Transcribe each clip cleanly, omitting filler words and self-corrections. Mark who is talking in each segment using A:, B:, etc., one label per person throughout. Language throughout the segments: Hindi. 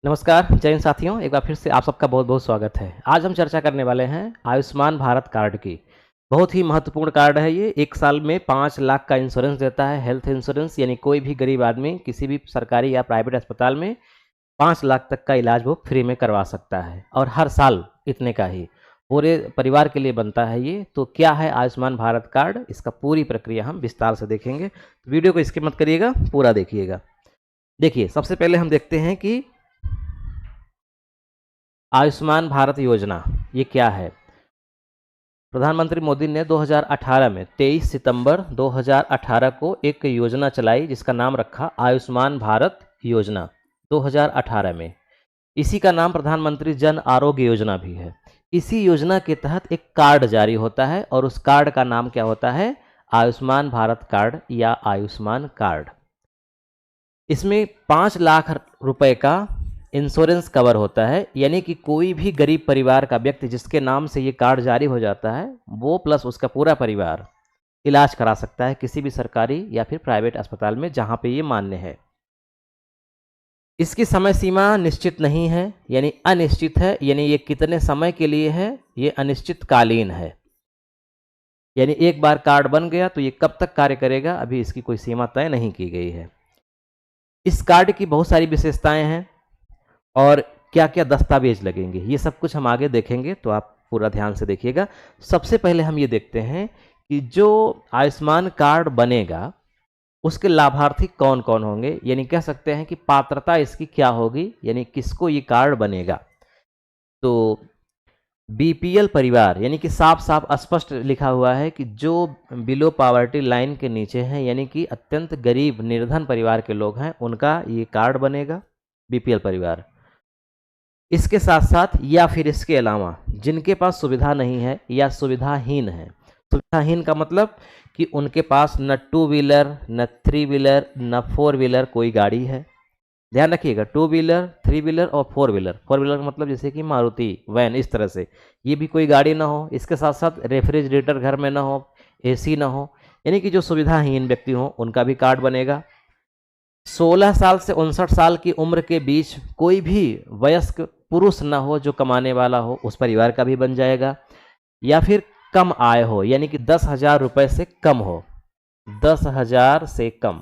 A: नमस्कार जय हिंद साथियों, एक बार फिर से आप सबका बहुत बहुत स्वागत है। आज हम चर्चा करने वाले हैं आयुष्मान भारत कार्ड की। बहुत ही महत्वपूर्ण कार्ड है ये। एक साल में 5 लाख का इंश्योरेंस देता है, हेल्थ इंश्योरेंस, यानी कोई भी गरीब आदमी किसी भी सरकारी या प्राइवेट अस्पताल में 5 लाख तक का इलाज वो फ्री में करवा सकता है, और हर साल इतने का ही पूरे परिवार के लिए बनता है ये। तो क्या है आयुष्मान भारत कार्ड, इसका पूरी प्रक्रिया हम विस्तार से देखेंगे। तो वीडियो को स्किप मत करिएगा, पूरा देखिएगा। देखिए, सबसे पहले हम देखते हैं कि आयुष्मान भारत योजना ये क्या है। प्रधानमंत्री मोदी ने 2018 में 23 सितंबर 2018 को एक योजना चलाई जिसका नाम रखा आयुष्मान भारत योजना 2018 में। इसी का नाम प्रधानमंत्री जन आरोग्य योजना भी है। इसी योजना के तहत एक कार्ड जारी होता है और उस कार्ड का नाम क्या होता है, आयुष्मान भारत कार्ड या आयुष्मान कार्ड। इसमें 5 लाख रुपए का इंश्योरेंस कवर होता है, यानी कि कोई भी गरीब परिवार का व्यक्ति जिसके नाम से ये कार्ड जारी हो जाता है वो प्लस उसका पूरा परिवार इलाज करा सकता है किसी भी सरकारी या फिर प्राइवेट अस्पताल में जहां पे ये मान्य है। इसकी समय सीमा निश्चित नहीं है, यानी अनिश्चित है, यानी ये कितने समय के लिए है, ये अनिश्चितकालीन है। यानी एक बार कार्ड बन गया तो ये कब तक कार्य करेगा, अभी इसकी कोई सीमा तय नहीं की गई है। इस कार्ड की बहुत सारी विशेषताएं हैं और क्या क्या दस्तावेज लगेंगे ये सब कुछ हम आगे देखेंगे, तो आप पूरा ध्यान से देखिएगा। सबसे पहले हम ये देखते हैं कि जो आयुष्मान कार्ड बनेगा उसके लाभार्थी कौन कौन होंगे, यानी कह सकते हैं कि पात्रता इसकी क्या होगी, यानी किसको ये कार्ड बनेगा। तो बीपीएल परिवार, यानी कि साफ साफ स्पष्ट लिखा हुआ है कि जो बिलो पॉवर्टी लाइन के नीचे हैं, यानी कि अत्यंत गरीब निर्धन परिवार के लोग हैं, उनका ये कार्ड बनेगा, बीपीएल परिवार। इसके साथ साथ या फिर इसके अलावा जिनके पास सुविधा नहीं है या सुविधाहीन है। सुविधाहीन का मतलब कि उनके पास न 2 व्हीलर, न 3 व्हीलर, न 4 व्हीलर कोई गाड़ी है। ध्यान रखिएगा, 2 व्हीलर, 3 व्हीलर और 4 व्हीलर। 4 व्हीलर का मतलब जैसे कि मारुति वैन, इस तरह से ये भी कोई गाड़ी ना हो। इसके साथ साथ रेफ्रिजरेटर घर में ना हो, एसी ना हो, यानी कि जो सुविधाहीन व्यक्ति हो उनका भी कार्ड बनेगा। 16 साल से 59 साल की उम्र के बीच कोई भी वयस्क पुरुष न हो जो कमाने वाला हो, उस परिवार का भी बन जाएगा। या फिर कम आय हो, यानी कि 10,000 रुपये से कम हो, 10,000 से कम,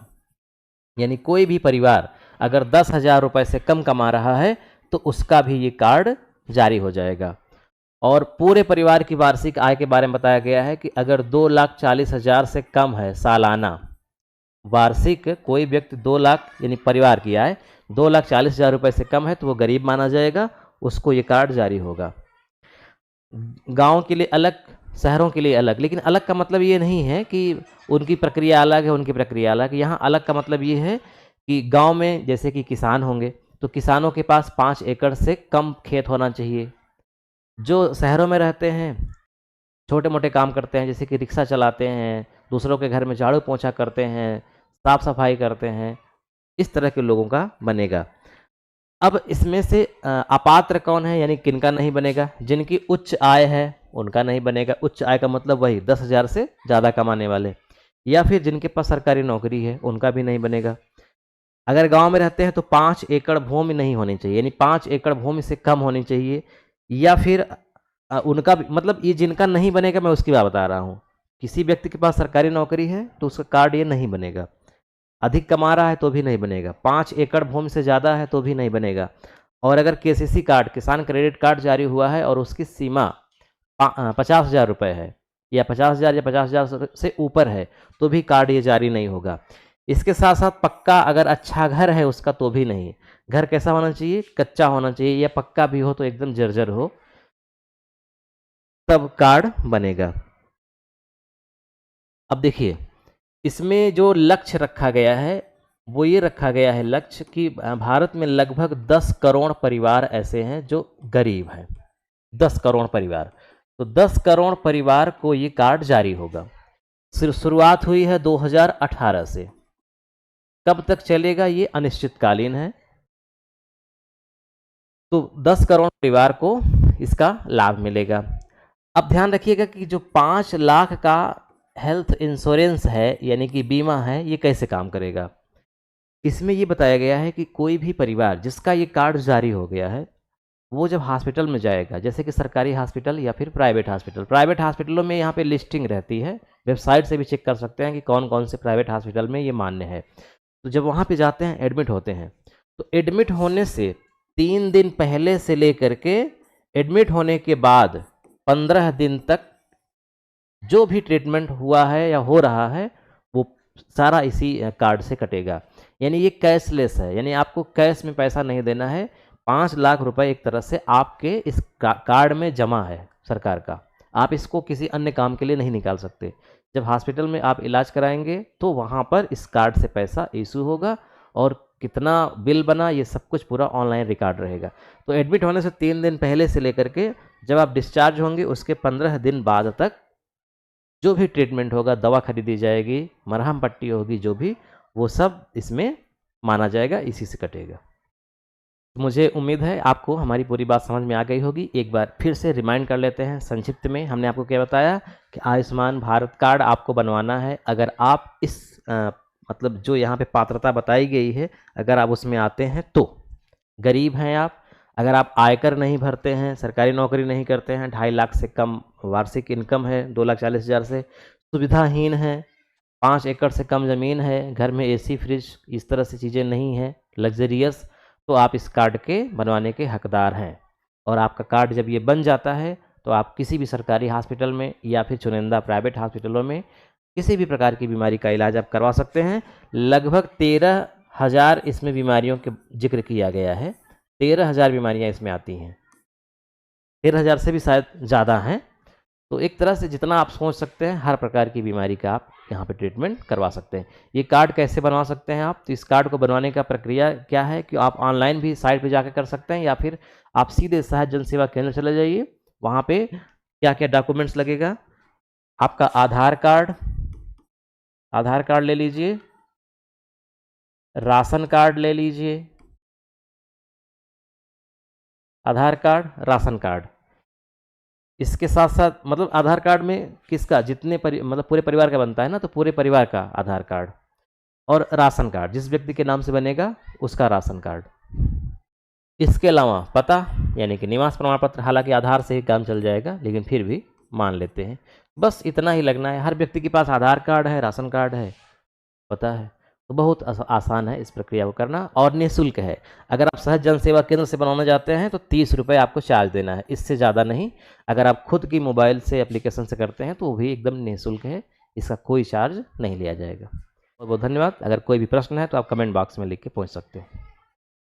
A: यानी कोई भी परिवार अगर 10,000 रुपये से कम कमा रहा है तो उसका भी ये कार्ड जारी हो जाएगा। और पूरे परिवार की वार्षिक आय के बारे में बताया गया है कि अगर 2,40,000 से कम है सालाना वार्षिक, कोई व्यक्ति 2 लाख यानी परिवार की आय 2,40,000 रुपये से कम है तो वो गरीब माना जाएगा, उसको ये कार्ड जारी होगा। गांव के लिए अलग, शहरों के लिए अलग, लेकिन अलग का मतलब ये नहीं है कि उनकी प्रक्रिया अलग है, उनकी प्रक्रिया अलग। यहाँ अलग का मतलब ये है कि गांव में जैसे कि किसान होंगे तो किसानों के पास 5 एकड़ से कम खेत होना चाहिए। जो शहरों में रहते हैं, छोटे मोटे काम करते हैं, जैसे कि रिक्शा चलाते हैं, दूसरों के घर में झाड़ू पोंछा करते हैं, साफ सफाई करते हैं, इस तरह के लोगों का बनेगा। अब इसमें से अपात्र कौन है, यानी किनका नहीं बनेगा, जिनकी उच्च आय है उनका नहीं बनेगा। उच्च आय का मतलब वही 10,000 से ज़्यादा कमाने वाले, या फिर जिनके पास सरकारी नौकरी है उनका भी नहीं बनेगा। अगर गांव में रहते हैं तो 5 एकड़ भूमि नहीं होनी चाहिए, यानी 5 एकड़ भूमि से कम होनी चाहिए। या फिर उनका भी मतलब, ये जिनका नहीं बनेगा मैं उसकी बात बता रहा हूँ। किसी व्यक्ति के पास सरकारी नौकरी है तो उसका कार्ड ये नहीं बनेगा। अधिक कमा रहा है तो भी नहीं बनेगा, 5 एकड़ भूमि से ज़्यादा है तो भी नहीं बनेगा। और अगर केसीसी कार्ड, किसान क्रेडिट कार्ड जारी हुआ है और उसकी सीमा 50,000 रुपये है, या 50,000 या 50,000 से ऊपर है, तो भी कार्ड ये जारी नहीं होगा। इसके साथ साथ पक्का अगर अच्छा घर है उसका तो भी नहीं। घर कैसा होना चाहिए, कच्चा होना चाहिए, या पक्का भी हो तो एकदम जर्जर हो, तब कार्ड बनेगा। अब देखिए, इसमें जो लक्ष्य रखा गया है वो ये रखा गया है लक्ष्य कि भारत में लगभग 10 करोड़ परिवार ऐसे हैं जो गरीब हैं। 10 करोड़ परिवार, तो 10 करोड़ परिवार को ये कार्ड जारी होगा। शुरुआत हुई है 2018 से, कब तक चलेगा ये अनिश्चितकालीन है। तो 10 करोड़ परिवार को इसका लाभ मिलेगा। अब ध्यान रखिएगा कि जो 5 लाख का हेल्थ इंश्योरेंस है, यानी कि बीमा है, ये कैसे काम करेगा। इसमें ये बताया गया है कि कोई भी परिवार जिसका ये कार्ड जारी हो गया है, वो जब हॉस्पिटल में जाएगा, जैसे कि सरकारी हॉस्पिटल या फिर प्राइवेट हॉस्पिटलों में यहाँ पे लिस्टिंग रहती है, वेबसाइट से भी चेक कर सकते हैं कि कौन कौन से प्राइवेट हॉस्पिटल में ये मान्य है। तो जब वहाँ पे जाते हैं, एडमिट होते हैं, तो एडमिट होने से 3 दिन पहले से लेकर के एडमिट होने के बाद 15 दिन तक जो भी ट्रीटमेंट हुआ है या हो रहा है, वो सारा इसी कार्ड से कटेगा। यानी ये कैशलेस है, यानी आपको कैश में पैसा नहीं देना है। 5 लाख रुपए एक तरह से आपके इस कार्ड में जमा है सरकार का। आप इसको किसी अन्य काम के लिए नहीं निकाल सकते। जब हॉस्पिटल में आप इलाज कराएंगे तो वहाँ पर इस कार्ड से पैसा इशू होगा और कितना बिल बना ये सब कुछ पूरा ऑनलाइन रिकॉर्ड रहेगा। तो एडमिट होने से 3 दिन पहले से लेकर के जब आप डिस्चार्ज होंगे उसके 15 दिन बाद तक जो भी ट्रीटमेंट होगा, दवा खरीदी जाएगी, मरहम पट्टी होगी, जो भी, वो सब इसमें माना जाएगा, इसी से कटेगा। मुझे उम्मीद है आपको हमारी पूरी बात समझ में आ गई होगी। एक बार फिर से रिमाइंड कर लेते हैं संक्षिप्त में। हमने आपको क्या बताया कि आयुष्मान भारत कार्ड आपको बनवाना है। अगर आप इस मतलब जो यहाँ पे पात्रता बताई गई है, अगर आप उसमें आते हैं तो गरीब हैं आप, अगर आप आयकर नहीं भरते हैं, सरकारी नौकरी नहीं करते हैं, 2.5 लाख से कम वार्षिक इनकम है, 2,40,000 से, सुविधाहीन है, 5 एकड़ से कम ज़मीन है, घर में एसी फ्रिज इस तरह से चीज़ें नहीं हैं लग्जरियस, तो आप इस कार्ड के बनवाने के हकदार हैं। और आपका कार्ड जब ये बन जाता है तो आप किसी भी सरकारी हॉस्पिटल में या फिर चुनिंदा प्राइवेट हॉस्पिटलों में किसी भी प्रकार की बीमारी का इलाज आप करवा सकते हैं। लगभग 13,000 इसमें बीमारियों के जिक्र किया गया है। 13,000 बीमारियां इसमें आती हैं, 13,000 से भी शायद ज़्यादा हैं। तो एक तरह से जितना आप सोच सकते हैं हर प्रकार की बीमारी का आप यहाँ पे ट्रीटमेंट करवा सकते हैं। ये कार्ड कैसे बनवा सकते हैं आप? तो इस कार्ड को बनवाने का प्रक्रिया क्या है कि आप ऑनलाइन भी साइट पे जाकर कर सकते हैं या फिर आप सीधे सहायक जन सेवा केंद्र चले जाइए। वहाँ पे क्या क्या डॉक्यूमेंट्स लगेगा? आपका आधार कार्ड ले लीजिए, राशन कार्ड ले लीजिए, आधार कार्ड, राशन कार्ड। इसके साथ साथ मतलब आधार कार्ड में किसका, जितने मतलब पूरे परिवार का बनता है ना, तो पूरे परिवार का आधार कार्ड, और राशन कार्ड जिस व्यक्ति के नाम से बनेगा उसका राशन कार्ड। इसके अलावा पता यानी कि निवास प्रमाण पत्र, हालांकि आधार से ही काम चल जाएगा लेकिन फिर भी मान लेते हैं। बस इतना ही लगना है। हर व्यक्ति के पास आधार कार्ड है, राशन कार्ड है, पता है, तो बहुत आसान है इस प्रक्रिया को करना और निःशुल्क है। अगर आप सहज जन सेवा केंद्र से बनवाना चाहते हैं तो 30 रुपये आपको चार्ज देना है, इससे ज़्यादा नहीं। अगर आप खुद की मोबाइल से एप्लीकेशन से करते हैं तो वो भी एकदम निःशुल्क है, इसका कोई चार्ज नहीं लिया जाएगा। बहुत बहुत धन्यवाद। अगर कोई भी प्रश्न है तो आप कमेंट बॉक्स में लिख के पूछ सकते हैं।